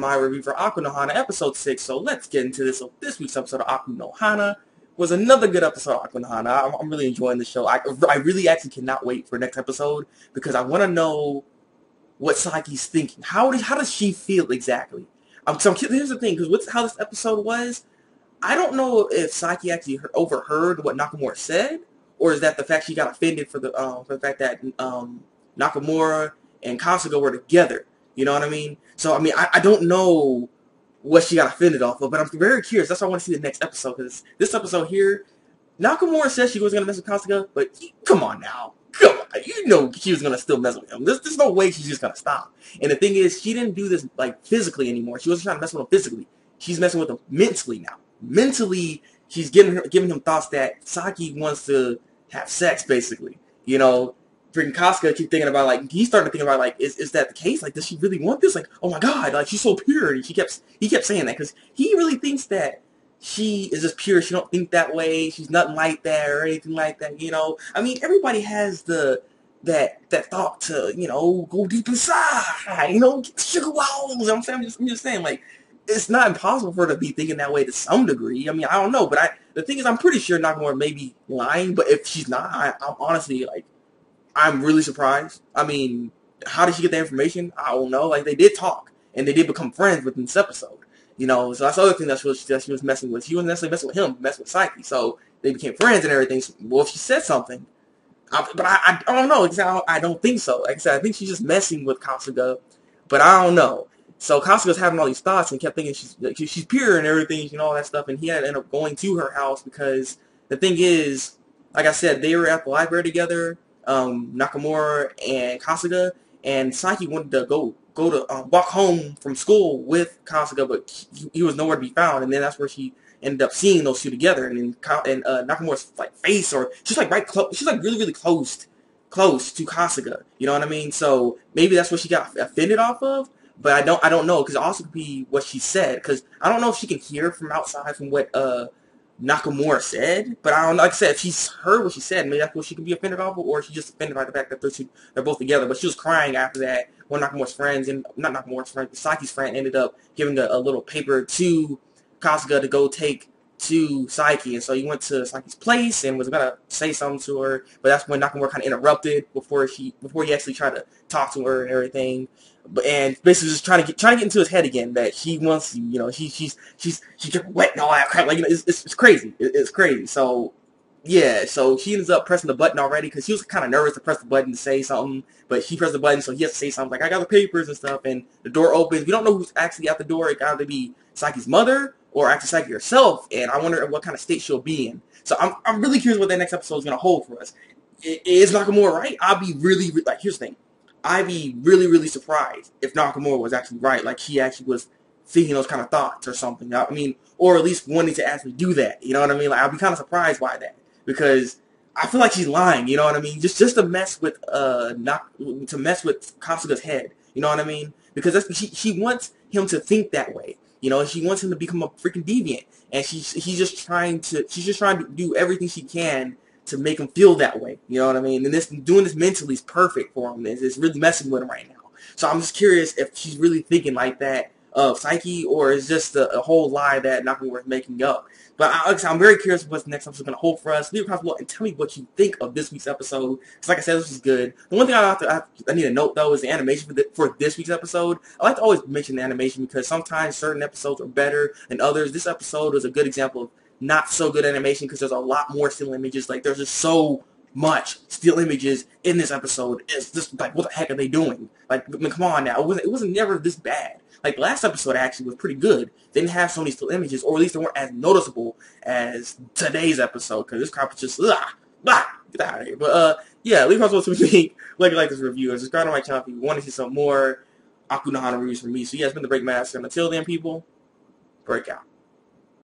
my review for Aku no Hana episode 6. So let's get into this. So this week's episode of Aku no Hana was another good episode of Aku no Hana. I'm really enjoying the show. I really actually cannot wait for next episode because I want to know what Saki's thinking. How does she feel exactly? Here's the thing, because how this episode was, I don't know if Saki actually overheard what Nakamura said, or is that the fact she got offended for the fact that Nakamura and Kasuga were together. You know what I mean? So, I mean, I don't know what she got offended off of, but I'm very curious. That's why I want to see the next episode, because this episode here, Nakamura said she wasn't going to mess with Kasuga, but come on now. Come on. You know she was going to still mess with him. There's no way she's just going to stop. And the thing is, she didn't do this, like, physically anymore. She wasn't trying to mess with him physically. She's messing with him mentally now. Mentally, she's giving him thoughts that Saki wants to have sex, basically. You know, freaking Kasuga keep thinking about, like, he's starting to think about, like, is that the case? Like, does she really want this? Like, oh my god, like, she's so pure. And he kept saying that because he really thinks that she is just pure. She don't think that way. She's nothing like that or anything like that, you know? I mean, everybody has that thought to, you know, go deep inside, you know, get the sugar walls. I'm just saying, like, it's not impossible for her to be thinking that way to some degree. I mean, I don't know, but the thing is, I'm pretty sure Nakamura may be lying, but if she's not, I'm honestly, like, I'm really surprised. I mean, how did she get that information? I don't know. Like, they did talk, and they did become friends within this episode. You know, so that's the other thing that she was messing with. She wasn't necessarily messing with him, messing with Psyche. So they became friends and everything. So, well, if she said something, but I don't know. I don't think so. Like I said, I think she's just messing with Kasuga, but I don't know. So Kasuga's having all these thoughts and kept thinking she's pure and everything, you know, all that stuff. And he had to end up going to her house because the thing is, like I said, they were at the library together, Nakamura and Kasuga, and Psyche wanted to go to walk home from school with Kasuga, but he was nowhere to be found. And then that's where she ended up seeing those two together. And then Nakamura's like face, or she's like she's like really close to Kasuga. You know what I mean? So maybe that's what she got offended off of. But I don't know, because it also could be what she said, because I don't know if she can hear from outside from what Nakamura said, but I don't know. Like I said, if she's heard what she said, maybe that's what she could be offended off of, or she's just offended by the fact that they're both together. But she was crying after that. One of Nakamura's friends, and not Nakamura's friend, but Saki's friend, ended up giving a little paper to Kasuga to go take to Psyche, and so he went to Saki's place and was gonna say something to her, but that's when Nakamura kind of interrupted before he actually tried to talk to her and everything, and basically just trying to get into his head again that she wants, you know, she gets wet and all that crap, like, you know, it's crazy, it's crazy. So yeah, so he ends up pressing the button already because he was kind of nervous to press the button to say something, but he pressed the button, so he has to say something like, I got the papers and stuff, and the door opens. We don't know who's actually at the door. It got to be Saki's mother or actually Psyche herself, and I wonder what kind of state she'll be in. So I'm really curious what that next episode is going to hold for us. Is Nakamura right? I'll be really, like, here's the thing. I'd be really surprised if Nakamura was actually right, like he actually was thinking those kind of thoughts or something. I mean, or at least wanting to actually do that. You know what I mean? Like, I'll be kind of surprised by that, because I feel like she's lying. You know what I mean? Just to mess with Kasuga's head. You know what I mean? Because she wants him to think that way. You know, she wants him to become a freaking deviant, and she's just trying to do everything she can to make him feel that way. You know what I mean? And doing this mentally is perfect for him. It's really messing with him right now. So I'm just curious if she's really thinking like that of Psyche, or is just a whole lie that Nakamura is making up. But I'm very curious what the next episode is going to hold for us. Leave a comment below and tell me what you think of this week's episode. Because like I said, this was good. The one thing I need to note, though, is the animation for this week's episode. I like to always mention the animation because sometimes certain episodes are better than others. This episode was a good example of not so good animation because there's a lot more still images. Like, there's just so much still images in this episode. It's just like, what the heck are they doing? Like, I mean, come on now. It wasn't never this bad. Like, the last episode actually was pretty good. They didn't have so many still images, or at least they weren't as noticeable as today's episode, because this crap was just, get out of here. But, yeah, leave a comment below what you think. Like this review, and subscribe to my channel if you want to see some more Aku no Hana reviews from me. So, yeah, it's been the Thabreakmaster, and until then, people, break out.